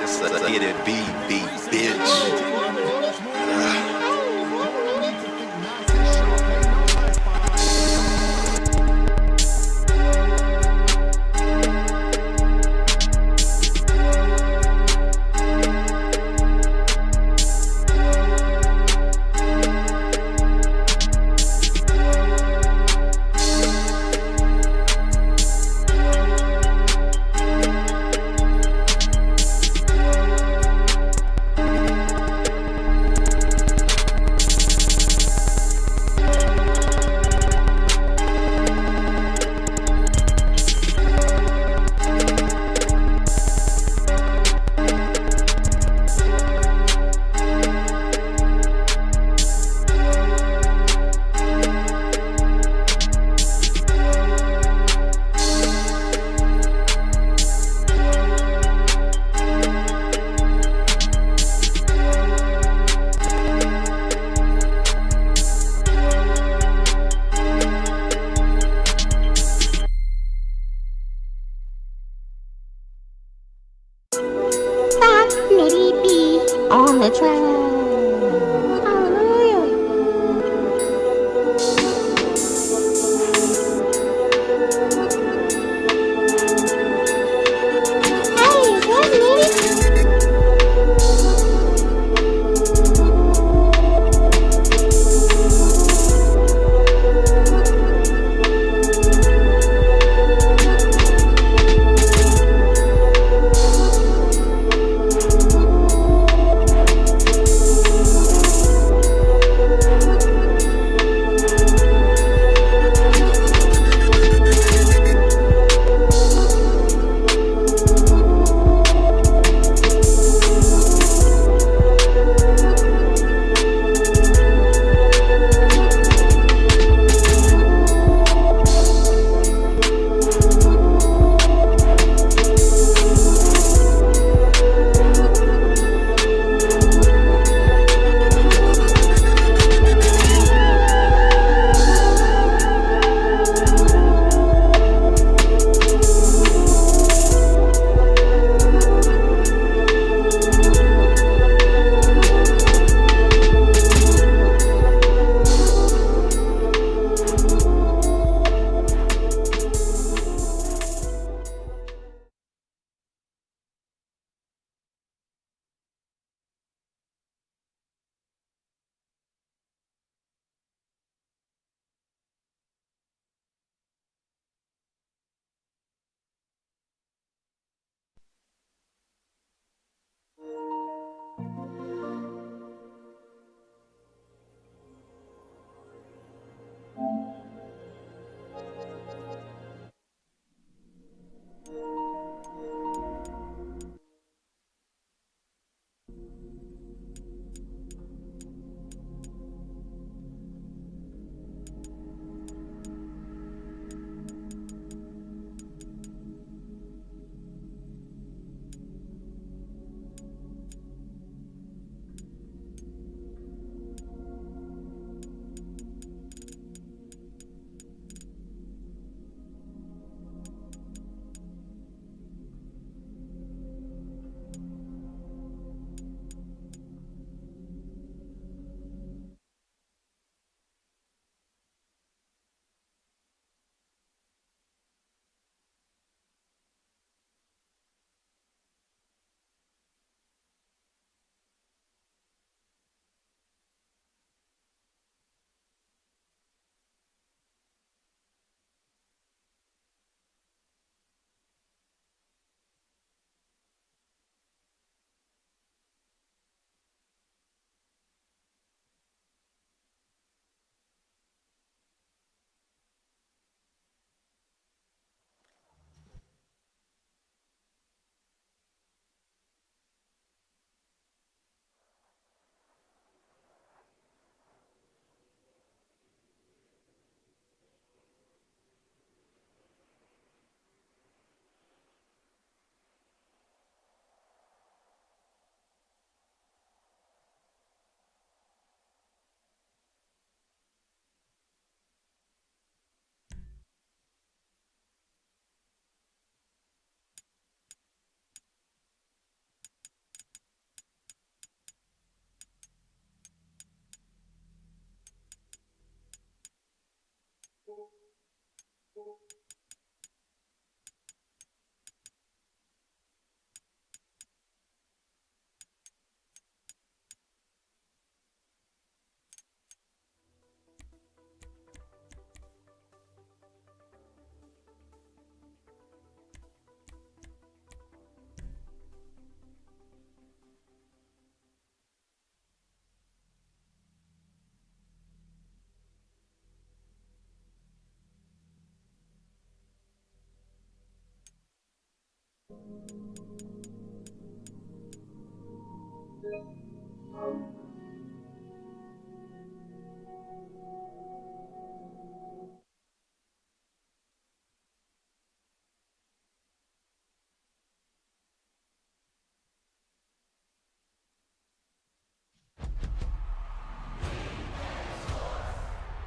Just let it be, bitch.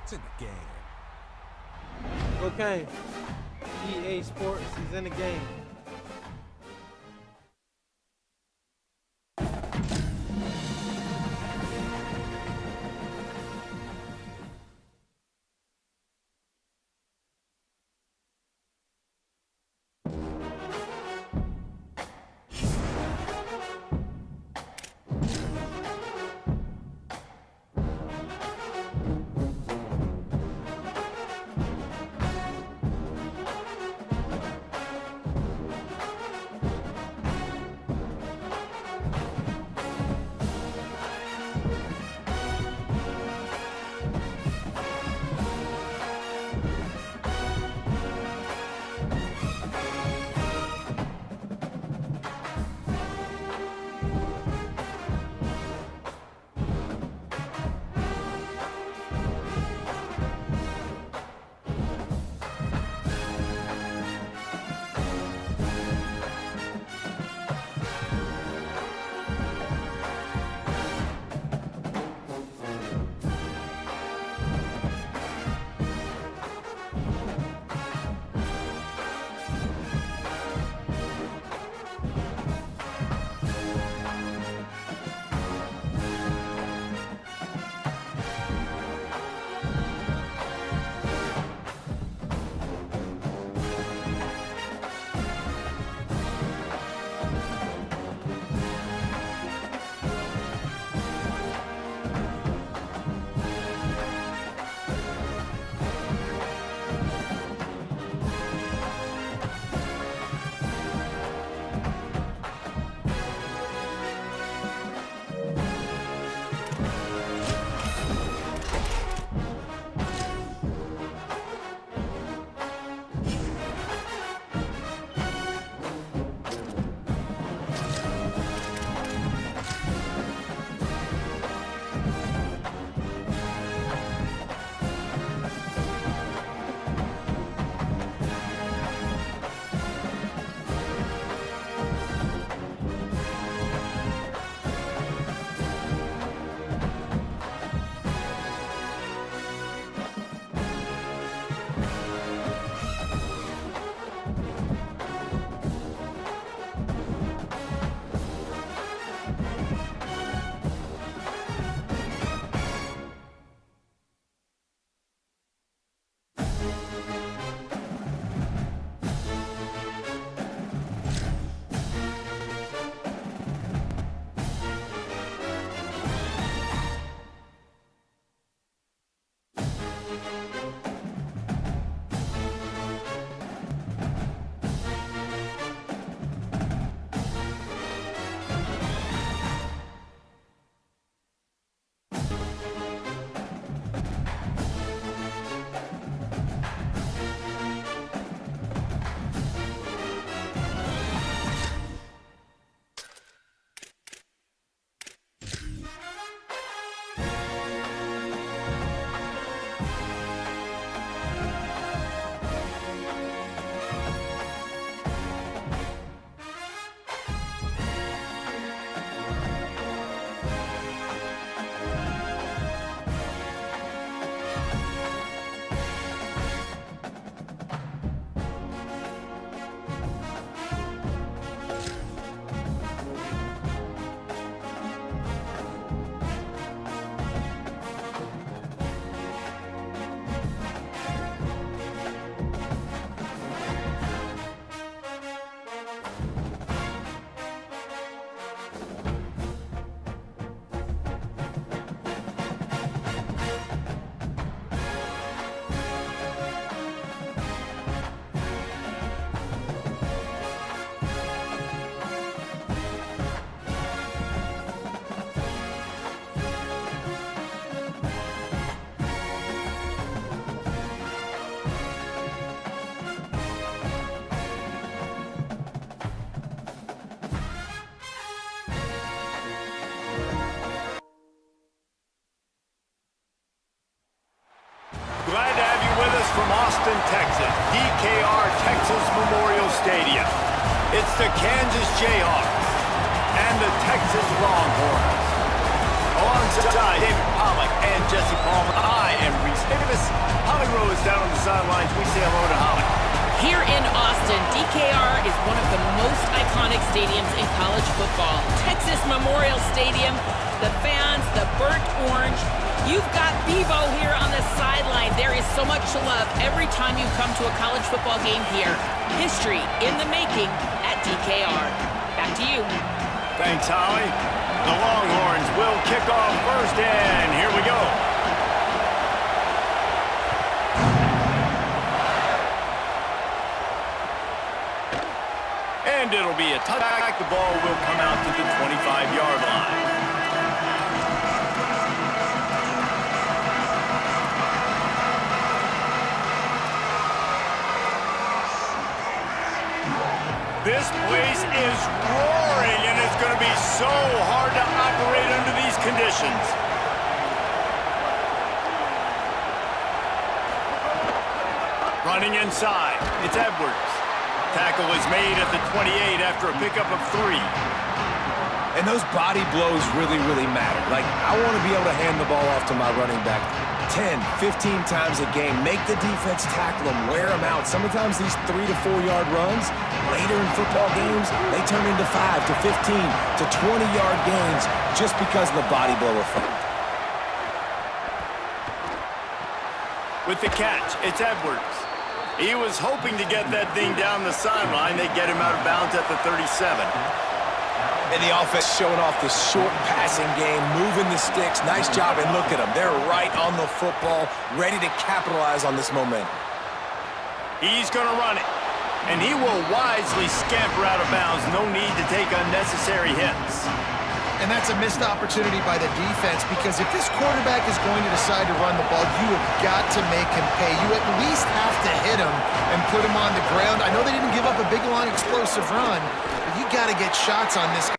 It's in the game. Okay. EA Sports is in the game. It's the Kansas Jayhawks and the Texas Longhorns. Alongside David Pollack and Jesse Palmer, I am Reese Davis. Holly Rose down on the sidelines. We say hello to Holly. Here in Austin, DKR is one of the most iconic stadiums in college football. Texas Memorial Stadium, the fans, the burnt orange. You've got Bevo here on the sideline. There is so much love every time you come to a college football game here. History in the making at DKR. Back to you. Thanks, Holly. The Longhorns will kick off first, and here we go. And it'll be a touchback. The ball will come out to the 25-yard line. This place is roaring, and it's going to be so hard to operate under these conditions. Running inside, it's Edwards. Tackle is made at the 28 after a pickup of 3. And those body blows really, really matter. Like, I want to be able to hand the ball off to my running back 10, 15 times a game. Make the defense tackle them, wear them out. Sometimes these 3 to 4 yard runs, later in football games, they turn into 5 to 15 to 20-yard gains just because of the body blow effect. With the catch, it's Edwards. He was hoping to get that thing down the sideline. They get him out of bounds at the 37. And the offense showing off the short passing game, moving the sticks. Nice job, and look at them. They're right on the football, ready to capitalize on this momentum. He's going to run it, and he will wisely scamper out of bounds. No need to take unnecessary hits. And that's a missed opportunity by the defense, because if this quarterback is going to decide to run the ball, you have got to make him pay. You at least have to hit him and put him on the ground. I know they didn't give up a big, long, explosive run, but you got to get shots on this.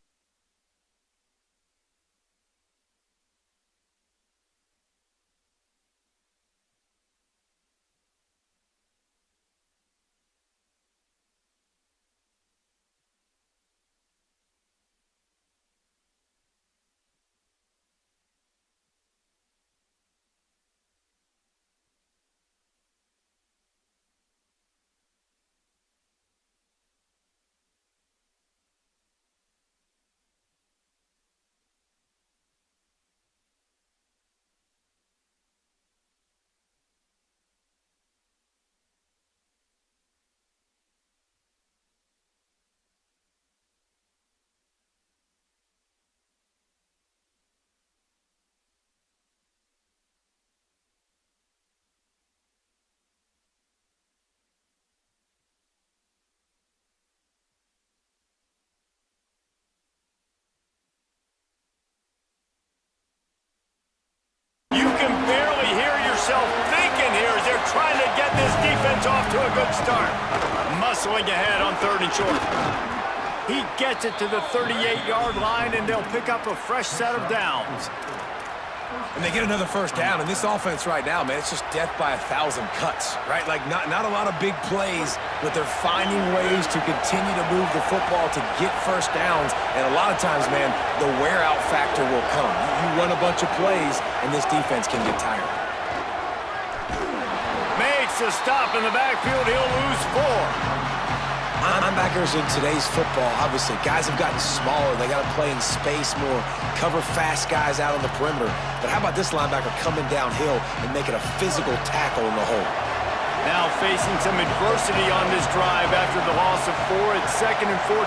You can barely hear yourself thinking here as they're trying to get this defense off to a good start. Muscling ahead on 3rd and short. He gets it to the 38-yard line, and they'll pick up a fresh set of downs. And they get another first down. And this offense right now, man, it's just death by 1,000 cuts, right? Like, not a lot of big plays, but they're finding ways to continue to move the football to get first downs. And a lot of times, man, the wear-out factor will come. You run a bunch of plays, and this defense can get tired. Makes a stop in the backfield. He'll lose 4. Linebackers in today's football, obviously, guys have gotten smaller. They got to play in space more, cover fast guys out on the perimeter. But how about this linebacker coming downhill and making a physical tackle in the hole? Now facing some adversity on this drive after the loss of 4 at 2nd and 14.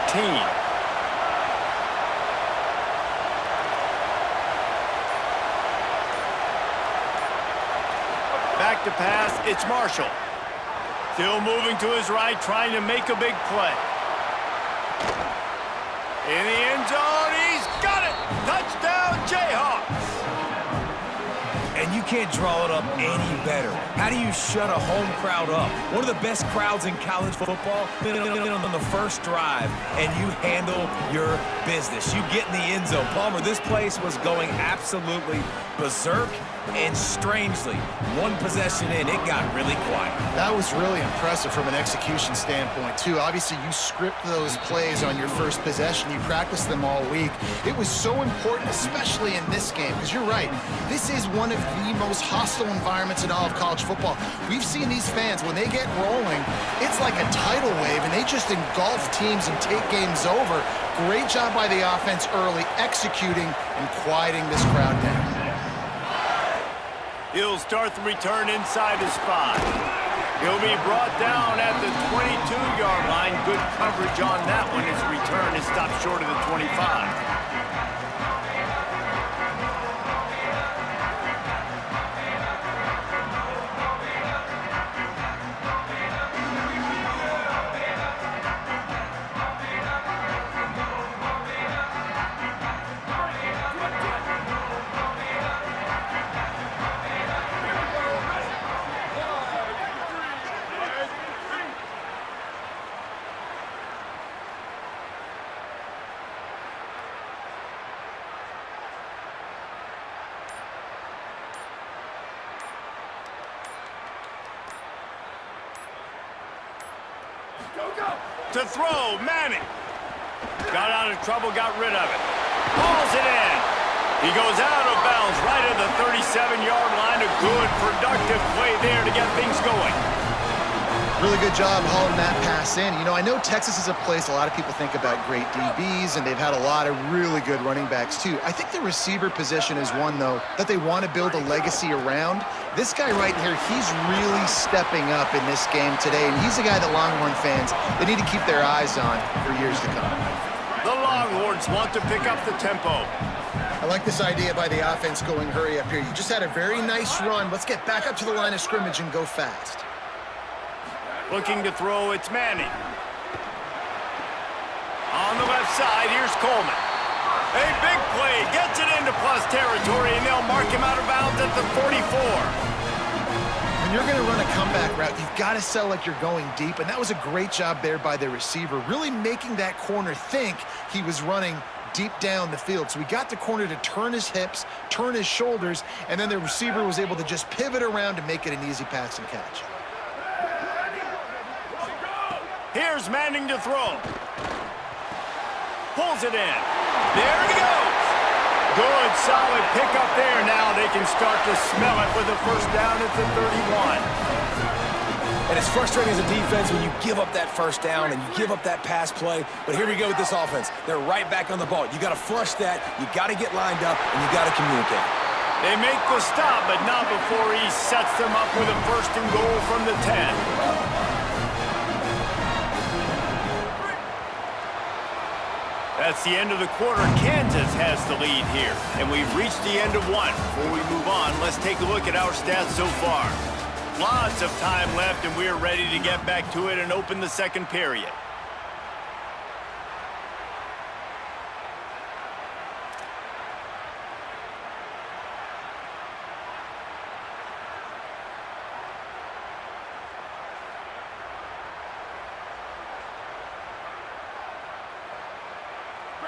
Back to pass, it's Marshall. Still moving to his right, trying to make a big play. In the end zone, he's got it! Touchdown, Jayhawks! And and you can't draw it up any better. How do you shut a home crowd up? One of the best crowds in college football on the first drive, and you handle your business. You get in the end zone. Palmer, this place was going absolutely berserk, and strangely, one possession in, it got really quiet. That was really impressive from an execution standpoint, too. Obviously, you script those plays on your first possession. You practice them all week. It was so important, especially in this game, because you're right. This is one of the most hostile environments in all of college football. We've seen these fans, when they get rolling, it's like a tidal wave, and they just engulf teams and take games over. Great job by the offense early, executing and quieting this crowd down. He'll start the return inside his 5. He'll be brought down at the 22-yard line. Good coverage on that one. His return is stopped short of the 25. To throw, Manning. Got out of trouble, got rid of it. Pulls it in. He goes out of bounds right at the 37-yard line. A good, productive play there to get things going. Really good job hauling that pass in. You know, I know Texas is a place a lot of people think about great DBs, and they've had a lot of really good running backs, too. I think the receiver position is one, though, that they want to build a legacy around. This guy right here, he's really stepping up in this game today, and he's a guy that Longhorn fans, they need to keep their eyes on for years to come. The Longhorns want to pick up the tempo. I like this idea by the offense going hurry up here. You just had a very nice run. Let's get back up to the line of scrimmage and go fast. Looking to throw, it's Manning. On the left side, here's Coleman. A big play, gets it into plus territory, and they'll mark him out of bounds at the 44. When you're going to run a comeback route, you've got to sell like you're going deep, and that was a great job there by the receiver, really making that corner think he was running deep down the field. So we got the corner to turn his hips, turn his shoulders, and then the receiver was able to just pivot around to make it an easy pass and catch. Here's Manning to throw. Pulls it in. There he goes. Good, solid pickup there. Now they can start to smell it with a first down at the 31. And it's frustrating as a defense when you give up that first down and you give up that pass play. But here we go with this offense. They're right back on the ball. You got to flush that. You got to get lined up, and you got to communicate. They make the stop, but not before he sets them up with a first and goal from the 10. That's the end of the quarter. Kansas has the lead here, and we've reached the end of one. Before we move on, let's take a look at our stats so far. Lots of time left, and we're ready to get back to it and open the second period.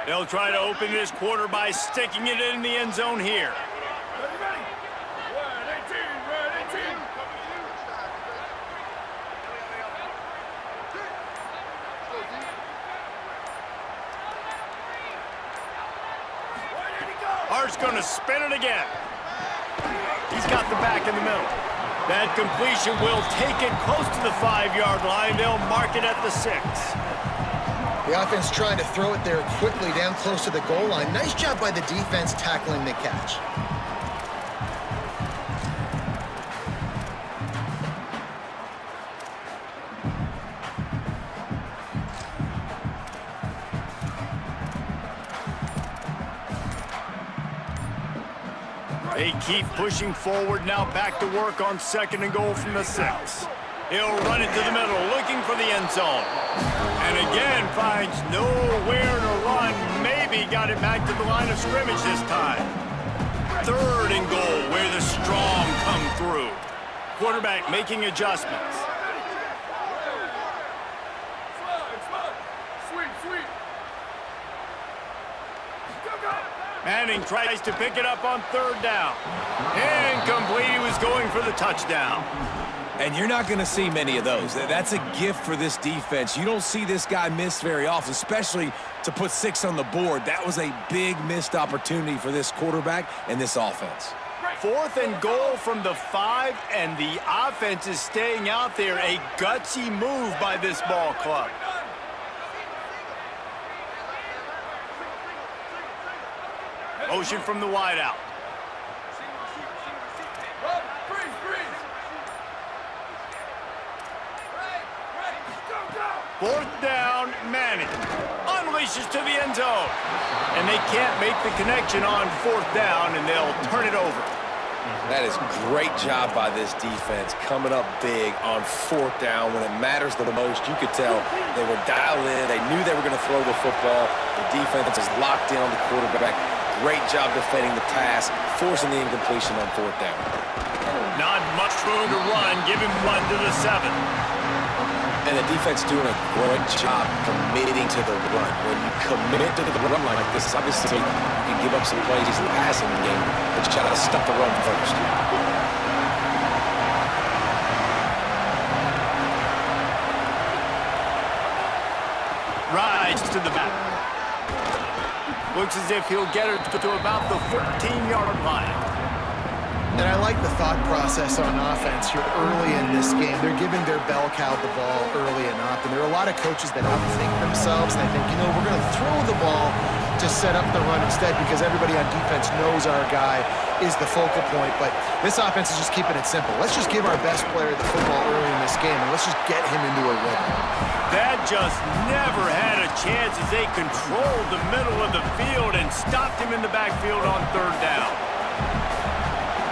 They'll try to open this quarter by sticking it in the end zone here. Hart's going to spin it again. He's got the back in the middle. That completion will take it close to the 5-yard line. They'll mark it at the 6. The offense trying to throw it there quickly down close to the goal line. Nice job by the defense tackling the catch. They keep pushing forward now, back to work on second and goal from the 6. He'll run it to the middle, looking for the end zone. And again, finds nowhere to run. Maybe got it back to the line of scrimmage this time. Third and goal, where the the strong come through. Quarterback making adjustments. Manning tries to pick it up on third down. Incomplete. He was going for the touchdown. And you're not going to see many of those. That's a gift for this defense. You don't see this guy miss very often, especially to put 6 on the board. That was a big missed opportunity for this quarterback and this offense. 4th and goal from the 5, and the offense is staying out there. A gutsy move by this ball club. Motion from the wideout. Fourth down, Manning unleashes to the end zone. And they can't make the connection on 4th down, and they'll turn it over. That is great job by this defense, coming up big on 4th down when it matters the most. You could tell they were dialed in. They knew they were going to throw the football. The defense is locked in on the quarterback. Great job defending the pass, forcing the incompletion on 4th down. Not much room to run. Give him 1 to the 7. And the defense doing a great job committing to the run. When you commit to the run like this, obviously you can give up some plays in the passing game, but you try to stop the run first. Rides to the back. Looks as if he'll get it to about the 14-yard line. And I like the thought process on offense here early in this game. They're giving their bell cow the ball early enough. And there are a lot of coaches that outthink themselves. And they think, you know, we're going to throw the ball to set up the run instead because everybody on defense knows our guy is the focal point. But this offense is just keeping it simple. Let's just give our best player the football early in this game, and let's just get him into a rhythm. That just never had a chance as they controlled the middle of the field and stopped him in the backfield on 3rd down.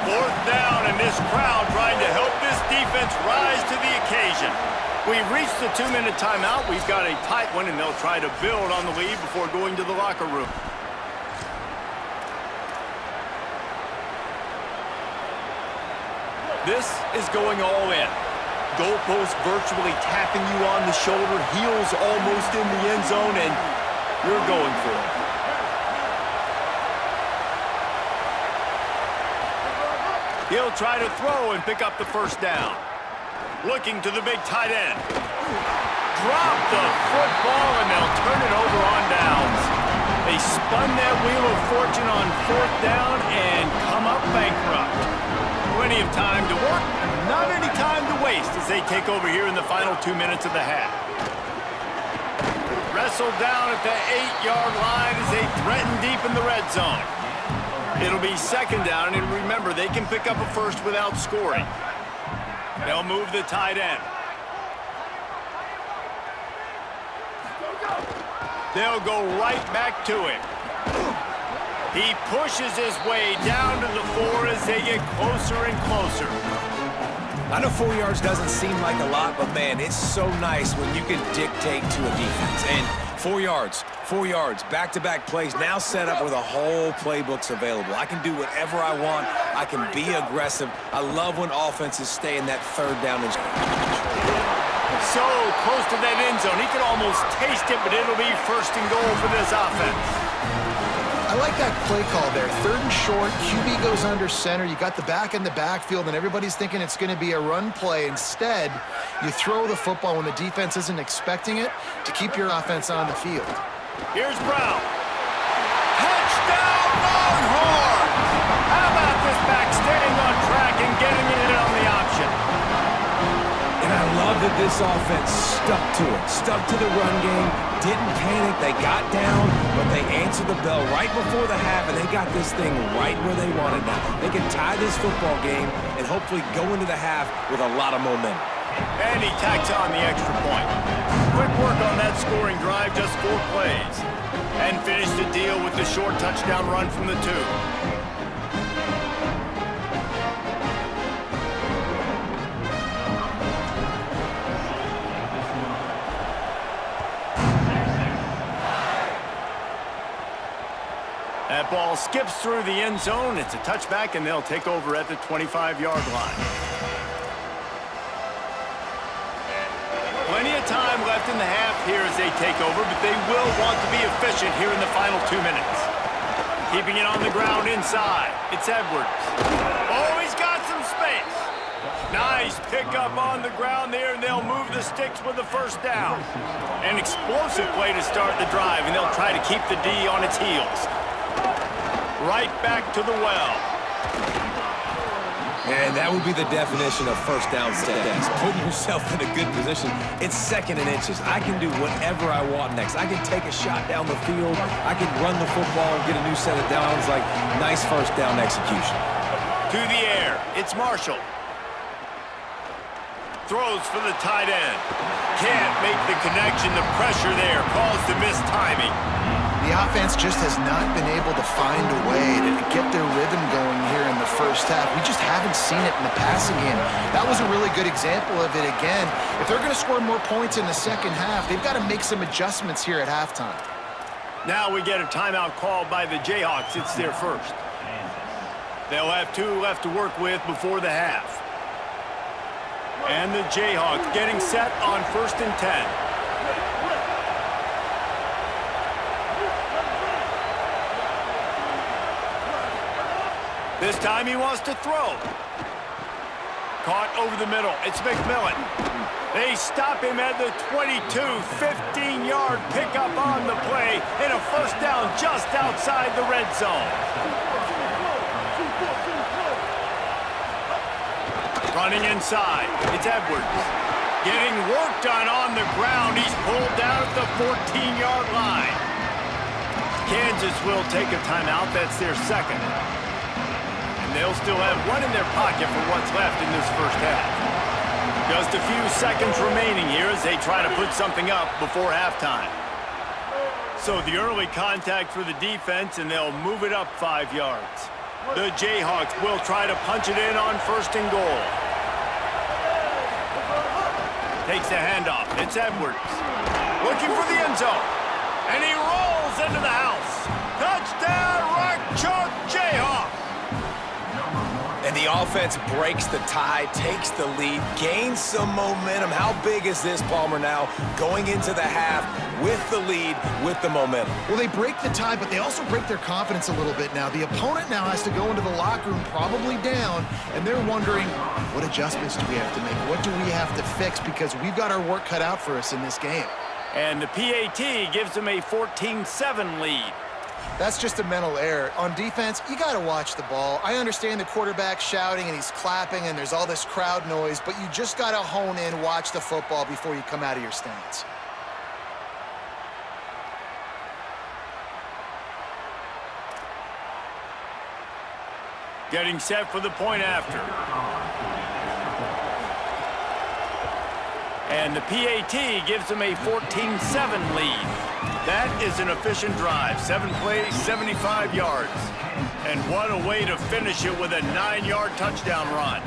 4th down, and this crowd trying to help this defense rise to the occasion. We've reached the 2-minute timeout. We've got a tight one, and they'll try to build on the lead before going to the locker room. This is going all in. Goalpost virtually tapping you on the shoulder, heels almost in the end zone, and you're going for it. He'll try to throw and pick up the 1st down. Looking to the big tight end. Drop the football, and they'll turn it over on downs. They spun that wheel of fortune on 4th down and come up bankrupt. Plenty of time to work, not any time to waste as they take over here in the final 2 minutes of the half. Wrestled down at the 8-yard line as they threaten deep in the red zone. It'll be 2nd down, and remember, they can pick up a first without scoring. They'll move the tight end. They'll go right back to him. He pushes his way down to the 4 as they get closer and closer. I know 4 yards doesn't seem like a lot, but man, it's so nice when you can dictate to a defense. And 4 yards, back-to-back plays, now set up where the whole playbook's available. I can do whatever I want. I can be aggressive. I love when offenses stay in that 3rd down. So close to that end zone. He could almost taste it, but it'll be 1st and goal for this offense. I like that play call there. 3rd and short, QB goes under center. You got the back in the backfield, and everybody's thinking it's going to be a run play. Instead, you throw the football when the defense isn't expecting it to keep your offense on the field. Here's Brown. Touchdown, Longhorn! How about this back staying on track and getting it on the option? And I love that this offense stuck to it, stuck to the run game, didn't panic. They got down, but they answered the bell right before the half, and they got this thing right where they wanted now. They can tie this football game and hopefully go into the half with a lot of momentum. And he tacks on the extra point. Quick work on that scoring drive, just 4 plays. And finished the deal with the short touchdown run from the 2. That ball skips through the end zone. It's a touchback, and they'll take over at the 25-yard line. Plenty of time left in the half here as they take over, but they will want to be efficient here in the final 2 minutes. Keeping it on the ground inside. It's Edwards. Oh, he's got some space. Nice pickup on the ground there, and they'll move the sticks with the first down. An explosive play to start the drive, and they'll try to keep the D on its heels. Right back to the well. And that would be the definition of first down success. Putting yourself in a good position. It's 2nd and inches. I can do whatever I want next. I can take a shot down the field. I can run the football and get a new set of downs. Like, nice first down execution. To the air. It's Marshall. Throws for the tight end. Can't make the connection. The pressure there caused the missed timing. The offense just has not been able to find a way to get their rhythm going here in the first half. We just haven't seen it in the passing game. That was a really good example of it again. If they're going to score more points in the second half, they've got to make some adjustments here at halftime. Now we get a timeout called by the Jayhawks. It's their first. They'll have 2 left to work with before the half. And the Jayhawks getting set on 1st and 10. This time he wants to throw. Caught over the middle. It's McMillan. They stop him at the 22, 15-yard pickup on the play, and a first down just outside the red zone. Running inside. It's Edwards. Getting work done on the ground. He's pulled down at the 14-yard line. Kansas will take a timeout. That's their second. They'll still have one in their pocket for what's left in this first half. Just a few seconds remaining here as they try to put something up before halftime. So the early contact for the defense, and they'll move it up 5 yards. The Jayhawks will try to punch it in on 1st and goal. Takes the handoff. It's Edwards. Looking for the end zone. And he rolls into the house. Touchdown, Rock Chalk Jayhawks. And the offense breaks the tie, takes the lead, gains some momentum. How big is this, Palmer, now going into the half with the lead, with the momentum? Well, they break the tie, but they also break their confidence a little bit now. The opponent now has to go into the locker room probably down, and they're wondering, what adjustments do we have to make? What do we have to fix? Because we've got our work cut out for us in this game. And the PAT gives them a 14-7 lead. That's just a mental error. On defense, you got to watch the ball. I understand the quarterback shouting and he's clapping and there's all this crowd noise, but you just got to hone in, watch the football before you come out of your stance. Getting set for the point after. And the PAT gives them a 14-7 lead. That is an efficient drive. 7 plays, 75 yards. And what a way to finish it with a 9-yard touchdown run.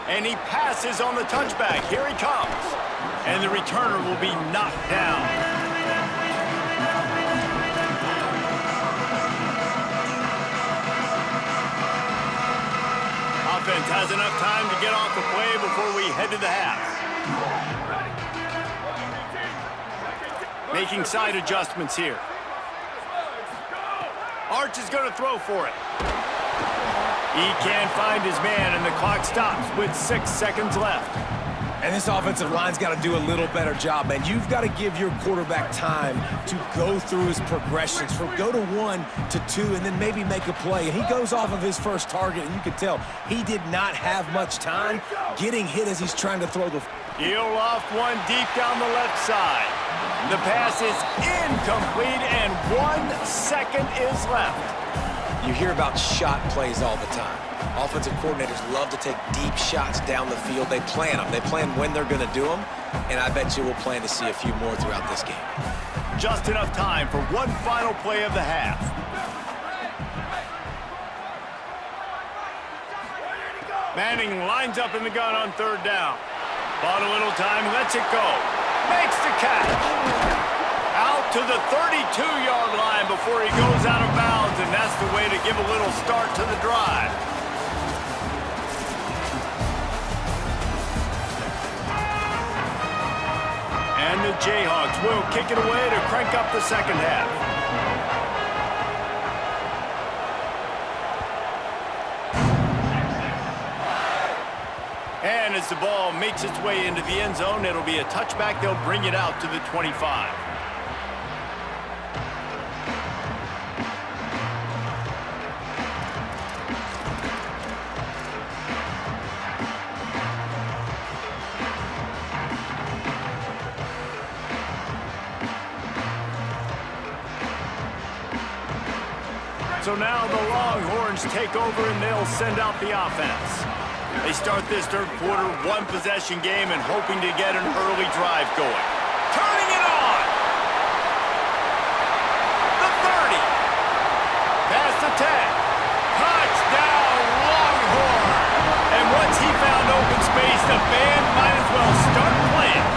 And he passes on the touchback. Here he comes. And the returner will be knocked down. Offense has enough time to get off the play before we head to the half. Making side adjustments here. Arch is going to throw for it. He can't find his man, and the clock stops with 6 seconds left. And this offensive line's got to do a little better job, man. You've got to give your quarterback time to go through his progressions, from go to 1 to 2, and then maybe make a play. And he goes off of his first target, and you can tell he did not have much time getting hit as he's trying to throw the... He'll loft one deep down the left side. The pass is incomplete, and 1 second is left. You hear about shot plays all the time. Offensive coordinators love to take deep shots down the field. They plan them. They plan when they're going to do them, and I bet you we'll plan to see a few more throughout this game. Just enough time for one final play of the half. Manning lines up in the gun on third down. Bought a little time, lets it go. Makes the catch. Out to the 32-yard line before he goes out of bounds, and that's the way to give a little start to the drive. And the Jayhawks will kick it away to crank up the second half. And as the ball makes its way into the end zone, it'll be a touchback. They'll bring it out to the 25. So now the Longhorns take over and they'll send out the offense. They start this third quarter one-possession game and hoping to get an early drive going. Turning it on! The 30. Past the 10. Touchdown Longhorn! And once he found open space, the band might as well start playing.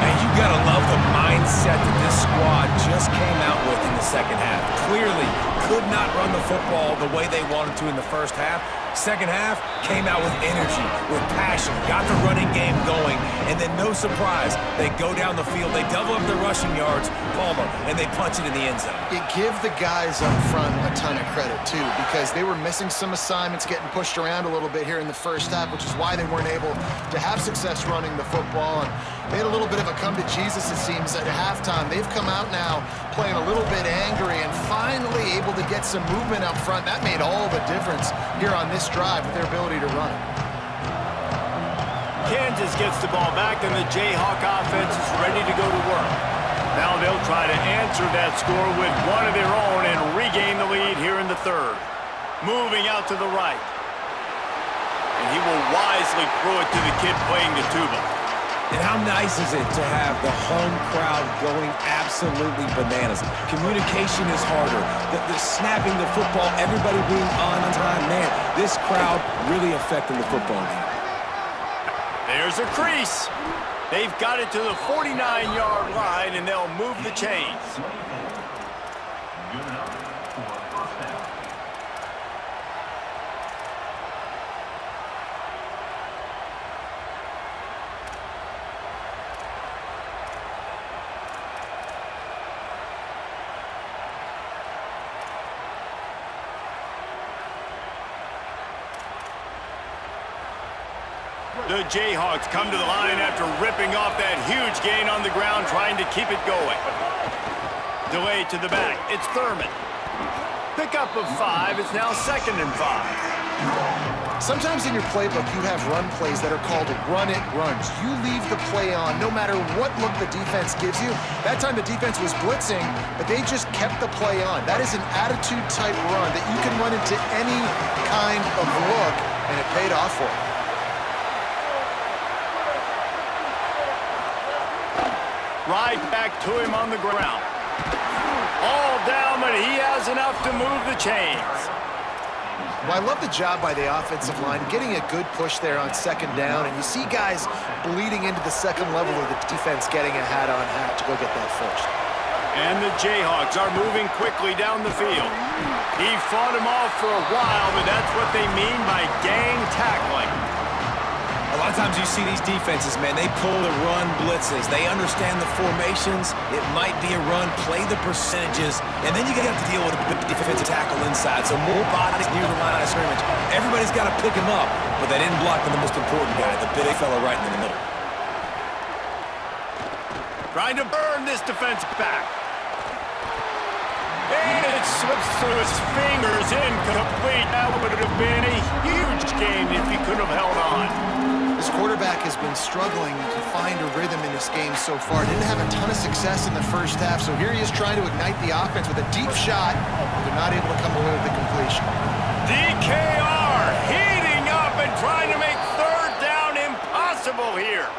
And you gotta love the mindset that this squad just came out with in the second half. Clearly could not run the football the way they wanted to in the first half. Second half came out with energy, with passion, got the running game going, and then no surprise, they go down the field, they double up their rushing yards, Palmer, and they punch it in the end zone. You give the guys up front a ton of credit, too, because they were missing some assignments, getting pushed around a little bit here in the first half, which is why they weren't able to have success running the football. And they had a little bit of a come to Jesus, it seems, at halftime. They've come out now playing a little bit angry and finally able to get some movement up front. That made all the difference here on this drive with their ability to run it. Kansas gets the ball back, and the Jayhawk offense is ready to go to work. Now they'll try to answer that score with one of their own and regain the lead here in the third. Moving out to the right. And he will wisely throw it to the kid playing the tuba. And how nice is it to have the home crowd going absolutely bananas? Communication is harder. The snapping the football, everybody being on time. Man, this crowd really affecting the football game. There's a crease. They've got it to the 49-yard line, and they'll move the chains. The Jayhawks come to the line after ripping off that huge gain on the ground, trying to keep it going. Delay to the back. It's Thurman. Pickup of 5. It's now 2nd and 5. Sometimes in your playbook, you have run plays that are called run-it runs. You leave the play on no matter what look the defense gives you. That time the defense was blitzing, but they just kept the play on. That is an attitude-type run that you can run into any kind of look, and it paid off for them. Right back to him on the ground. All down, but he has enough to move the chains. Well, I love the job by the offensive line, getting a good push there on 2nd down, and you see guys bleeding into the second level of the defense, getting a hat-on-hat to go get that first. And the Jayhawks are moving quickly down the field. He fought him off for a while, but that's what they mean by gang tackling. A lot of times you see these defenses, man, they pull the run blitzes. They understand the formations. It might be a run, play the percentages, and then you got to deal with a defensive tackle inside. So more bodies near the line of scrimmage. Everybody's got to pick him up, but they didn't block the most important guy, the big fella right in the middle. Trying to burn this defense back. And it slips through his fingers, incomplete. That would have been a huge game if he could have held on. This quarterback has been struggling to find a rhythm in this game so far. Didn't have a ton of success in the first half, so here he is trying to ignite the offense with a deep shot, but they're not able to come away with the completion. DKR heating up and trying to make third down impossible here.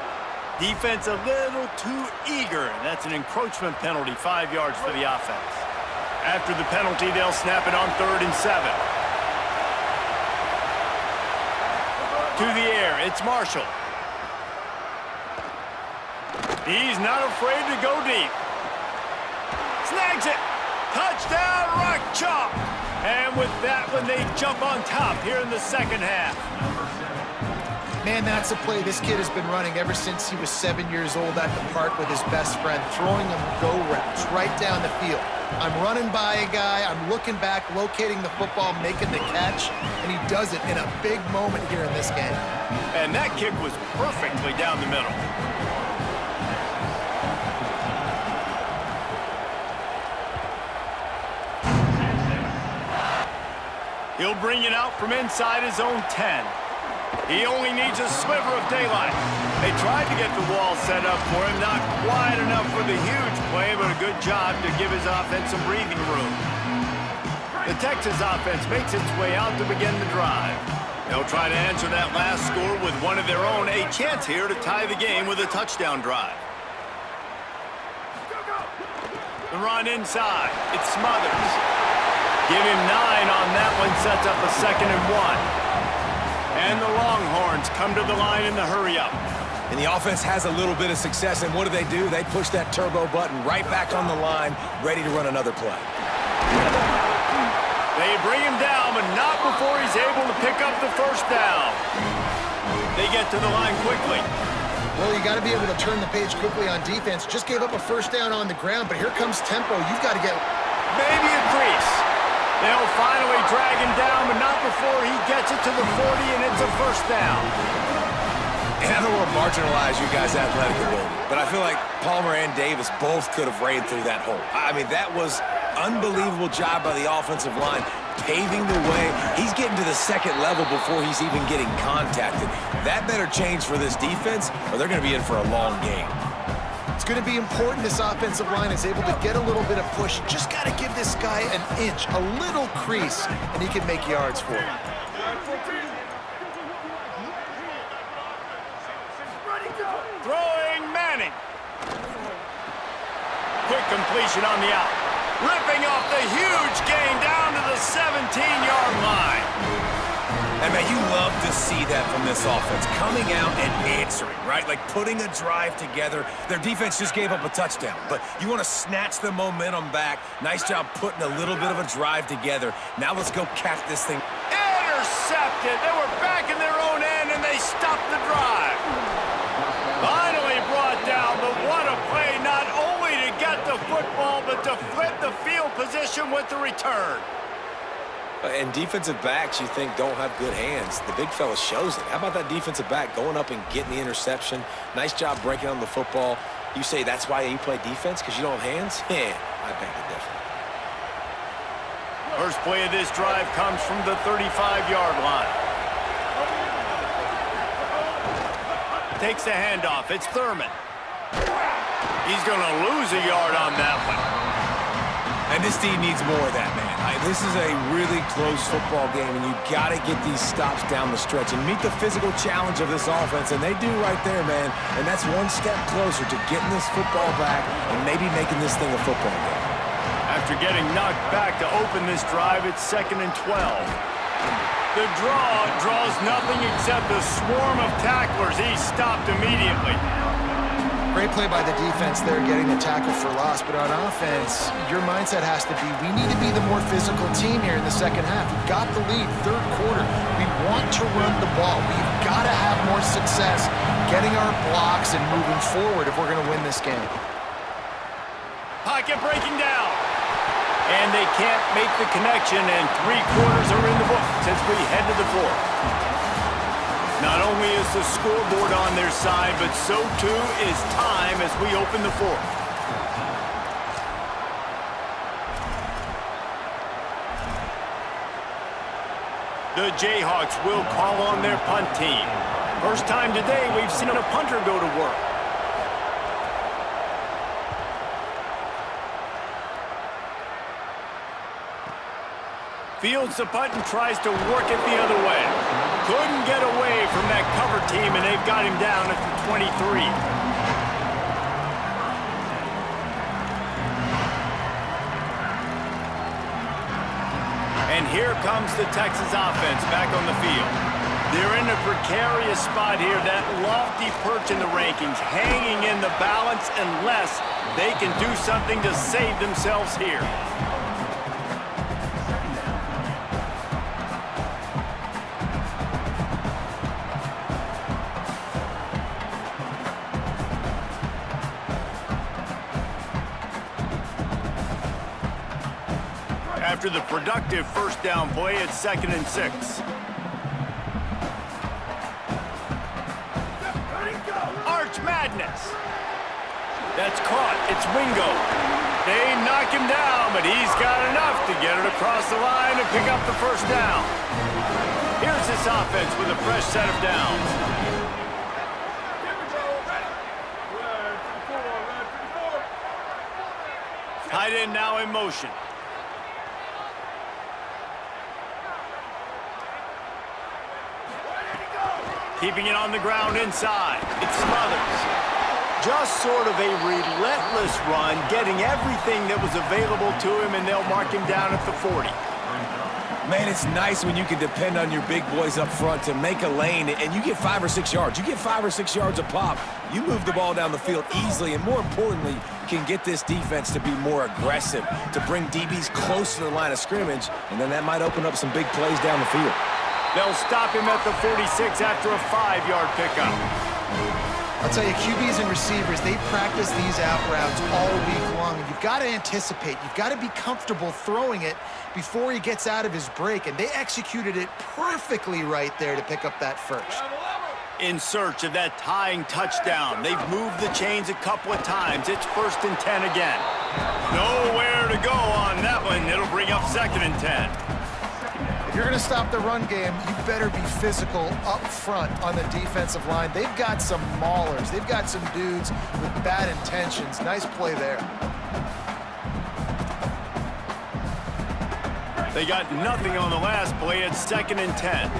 Defense a little too eager, and that's an encroachment penalty, 5 yards for the offense. After the penalty, they'll snap it on 3rd and 7. To the air, it's Marshall. He's not afraid to go deep. Snags it. Touchdown, Rock Chalk. And with that one, they jump on top here in the second half. Man, that's a play this kid has been running ever since he was 7 years old at the park with his best friend, throwing him go routes right down the field. I'm running by a guy, I'm looking back, locating the football, making the catch, and he does it in a big moment here in this game. And that kick was perfectly down the middle. He'll bring it out from inside his own 10. He only needs a sliver of daylight. They tried to get the wall set up for him, not quite enough for the huge play, but a good job to give his offense some breathing room. The Texas offense makes its way out to begin the drive. They'll try to answer that last score with one of their own, a chance here to tie the game with a touchdown drive. The run inside, it's Smothers. Give him 9 on that one, sets up a 2nd and 1. And the Longhorns come to the line in the hurry-up. And the offense has a little bit of success, and what do? They push that turbo button right back on the line, ready to run another play. They bring him down, but not before he's able to pick up the first down. They get to the line quickly. Well, you got to be able to turn the page quickly on defense. Just gave up a first down on the ground, but here comes tempo. You've got to get maybe a crease. They'll finally drag him down, but not before he gets it to the 40, and it's a first down. And I don't want to marginalize you guys' athletic ability, but I feel like Palmer and Davis both could have ran through that hole. I mean, that was unbelievable job by the offensive line, paving the way. He's getting to the second level before he's even getting contacted. That better change for this defense, or they're going to be in for a long game. It's going to be important this offensive line is able to get a little bit of push. Just got to give this guy an inch, a little crease, and he can make yards for him. Throwing Manning. Quick completion on the out. Ripping off the huge gain down to the 17-yard line. And, man, you love to see that from this offense, coming out and answering, right? Like putting a drive together. Their defense just gave up a touchdown, but you want to snatch the momentum back. Nice job putting a little bit of a drive together. Now let's go catch this thing. Intercepted. They were back in their own end, and they stopped the drive. Finally brought down, but what a play, not only to get the football, but to flip the field position with the return. And defensive backs, you think, don't have good hands. The big fella shows it. How about that defensive back going up and getting the interception? Nice job breaking on the football. You say that's why you play defense, because you don't have hands? Yeah, I beg the difference. First play of this drive comes from the 35-yard line. Takes the handoff. It's Thurman. He's going to lose a yard on that one. And this team needs more of that, man. This is a really close football game, and you've got to get these stops down the stretch and meet the physical challenge of this offense, and they do right there, man. And that's one step closer to getting this football back and maybe making this thing a football game. After getting knocked back to open this drive, it's 2nd and 12. The draw draws nothing except a swarm of tacklers. He's stopped immediately. Great play by the defense there, getting the tackle for loss. But on offense, your mindset has to be, we need to be the more physical team here in the second half. We've got the lead, third quarter. We want to run the ball. We've got to have more success getting our blocks and moving forward if we're going to win this game. Pocket breaking down. And they can't make the connection, and 3 quarters are in the books as we head to the fourth. Not only is the scoreboard on their side, but so too is time as we open the fourth. The Jayhawks will call on their punt team. First time today we've seen a punter go to work. Fields the punt and tries to work it the other way. Couldn't get away from that cover team, and they've got him down at the 23. And here comes the Texas offense back on the field. They're in a precarious spot here, that lofty perch in the rankings, hanging in the balance unless they can do something to save themselves here. After the productive first down play, it's 2nd and 6. Arch Madness. That's caught. It's Wingo. They knock him down, but he's got enough to get it across the line and pick up the first down. Here's this offense with a fresh set of downs. Tight end now in motion. Keeping it on the ground inside. It's Smothers. Just sort of a relentless run, getting everything that was available to him, and they'll mark him down at the 40. Man, it's nice when you can depend on your big boys up front to make a lane, and you get 5 or 6 yards. You get 5 or 6 yards a pop. You move the ball down the field easily, and more importantly, can get this defense to be more aggressive, to bring DBs close to the line of scrimmage, and then that might open up some big plays down the field. They'll stop him at the 46 after a 5-yard pickup. I'll tell you, QBs and receivers, they practice these out routes all week long. And you've got to anticipate. You've got to be comfortable throwing it before he gets out of his break. And they executed it perfectly right there to pick up that first. In search of that tying touchdown. They've moved the chains a couple of times. It's 1st and 10 again. Nowhere to go on that one. It'll bring up 2nd and 10. If you're going to stop the run game, you better be physical up front on the defensive line. They've got some maulers. They've got some dudes with bad intentions. Nice play there. They got nothing on the last play. It's 2nd and 10.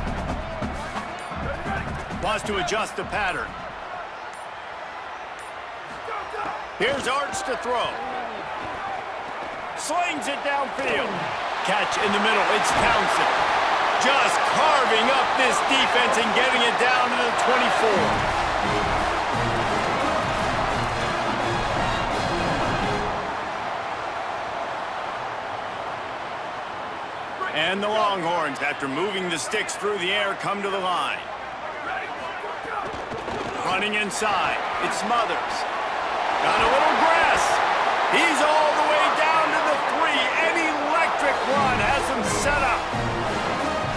Wants to adjust the pattern. Here's Arch to throw. Slings it downfield. Catch in the middle. It's Townsend. Just carving up this defense and getting it down to the 24. And the Longhorns, after moving the sticks through the air, come to the line. Running inside. It's Smothers. Got a little grass. He's all the way down to the 3. An electric run has him set up.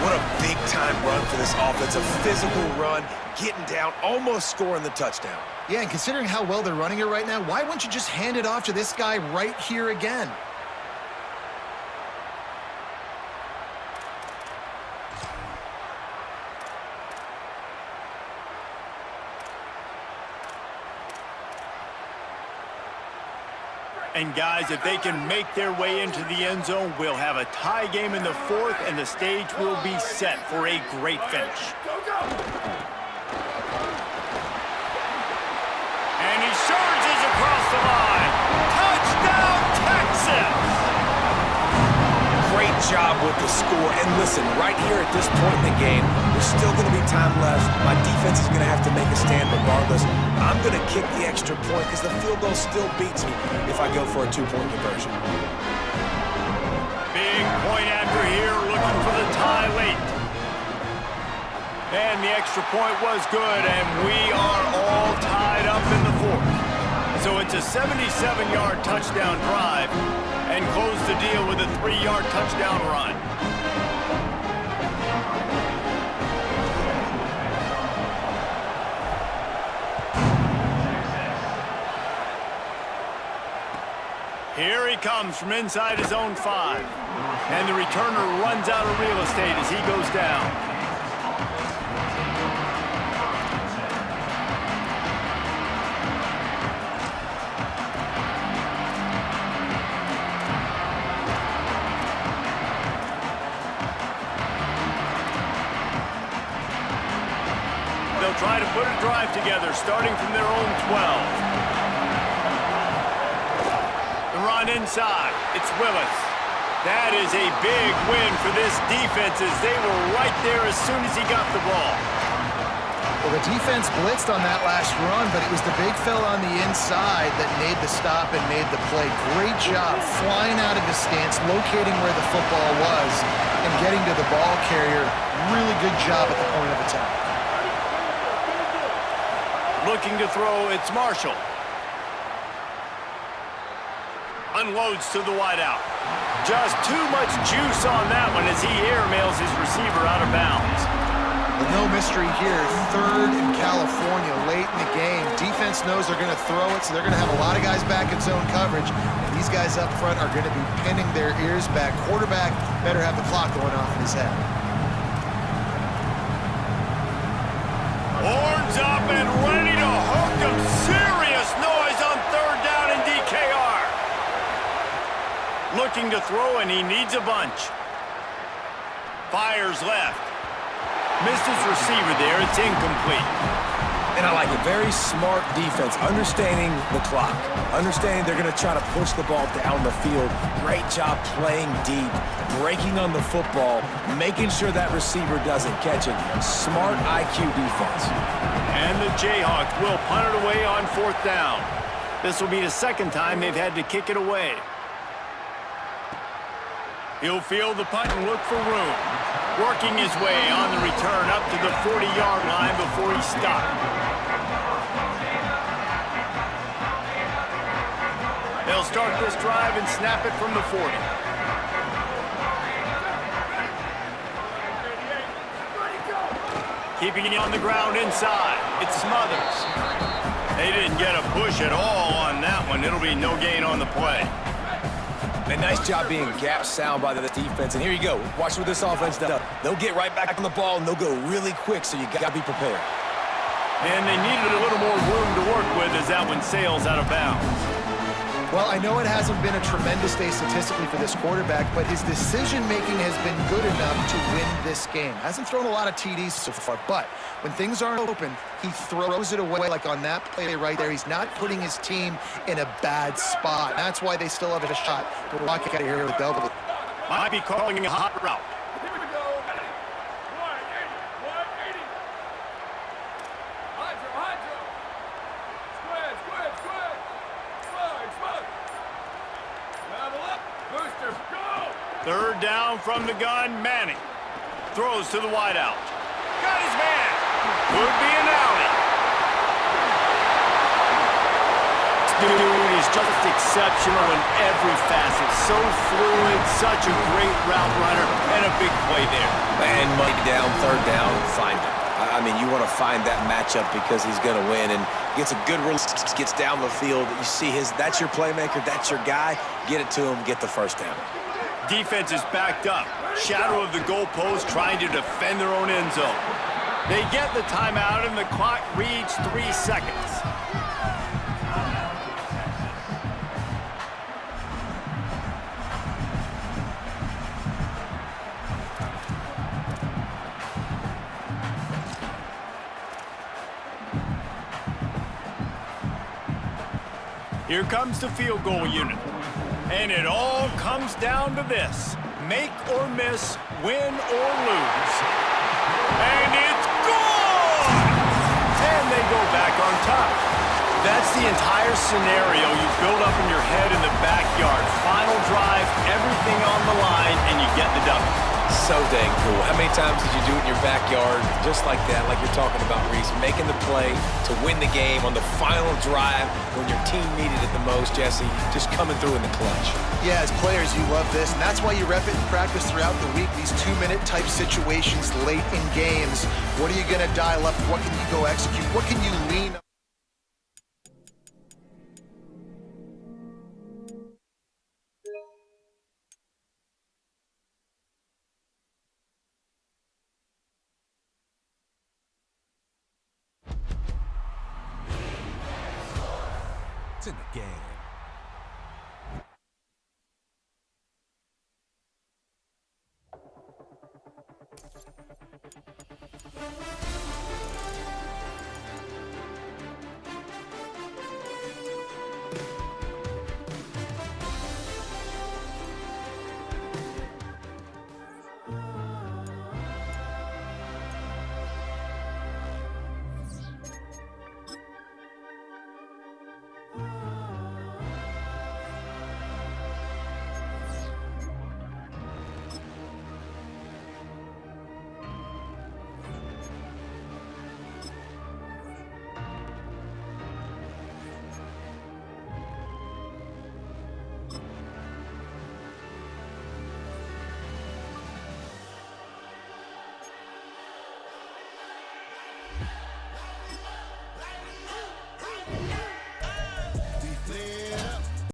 What a big-time run for this offense. A physical run, getting down, almost scoring the touchdown. Yeah, and considering how well they're running it right now, why wouldn't you just hand it off to this guy right here again? And guys, if they can make their way into the end zone, we'll have a tie game in the 4th, and the stage will be set for a great finish. And he surges across the line. Touchdown, Texas! Great job with the score. And listen, right here at this point in the game, there's still going to be time left. My defense is going to have to make a stand regardless. I'm going to kick the extra point because the field goal still beats me if I go for a 2-point conversion. Big point after here, looking for the tie late. And the extra point was good, and we are all tied up in the 4th. So it's a 77-yard touchdown drive, and close the deal with a 3-yard touchdown run. Here he comes from inside his own 5. And the returner runs out of real estate as he goes down. try to put a drive together, starting from their own 12. The run inside. It's Willis. That is a big win for this defense as they were right there as soon as he got the ball. Well, the defense blitzed on that last run, but it was the big fella on the inside that made the stop and made the play. Great job flying out of his stance, locating where the football was, and getting to the ball carrier. Really good job at the point of attack. Looking to throw, it's Marshall. Unloads to the wideout. Just too much juice on that one as he airmails his receiver out of bounds. No mystery here. 3rd in California late in the game. Defense knows they're going to throw it, so they're going to have a lot of guys back in zone coverage. And these guys up front are going to be pinning their ears back. Quarterback better have the clock going off in his head. Horns up and ready to hook him. Serious noise on 3rd down in DKR. Looking to throw, and he needs a bunch. Fires left. Missed his receiver there. It's incomplete. And I like it. Very smart defense. Understanding the clock. Understanding they're going to try to push the ball down the field. Great job playing deep. Breaking on the football. Making sure that receiver doesn't catch it. Smart IQ defense. And the Jayhawks will punt it away on 4th down. This will be the 2nd time they've had to kick it away. He'll field the punt and look for room. Working his way on the return up to the 40-yard line before he stopped. They'll start this drive and snap it from the 40. Keeping it on the ground inside. It's Smothers. They didn't get a push at all on that one. It'll be no gain on the play. A nice job being gap sound by the defense. And here you go. Watch what this offense does. They'll get right back on the ball, and they'll go really quick, so you got to be prepared. And they needed a little more room to work with as that one sails out of bounds. Well, I know it hasn't been a tremendous day statistically for this quarterback, but his decision-making has been good enough to win this game. Hasn't thrown a lot of TDs so far, but when things aren't open, he throws it away like on that play right there. He's not putting his team in a bad spot. That's why they still have a shot to walk out of here with a double. Might be calling a hot route. Third down from the gun, Manning. Throws to the wideout. Got his man. Could be an alley. This dude is just exceptional in every facet. So fluid, such a great route runner, and a big play there. And money down, 3rd down, find him. I mean, you want to find that matchup because he's going to win, and gets a good release, gets down the field. You see that's your playmaker, that's your guy. Get it to him, get the 1st down. Defense is backed up. Shadow of the goalpost trying to defend their own end zone. They get the timeout and the clock reads 3 seconds. Here comes the field goal unit. And it all comes down to this. Make or miss, win or lose. And it's gone! And they go back on top. That's the entire scenario you build up in your head in the backyard. Final drive, everything on the line, and you get the W. So dang cool. How many times did you do it in your backyard just like that, like you're talking about, Reese? Making the play to win the game on the final drive when your team needed it the most, Jesse, just coming through in the clutch. Yeah, as players, you love this, and that's why you rep it in practice throughout the week, these 2-minute type situations late in games. What are you going to dial up? What can you go execute? What can you lean on? It's in the game.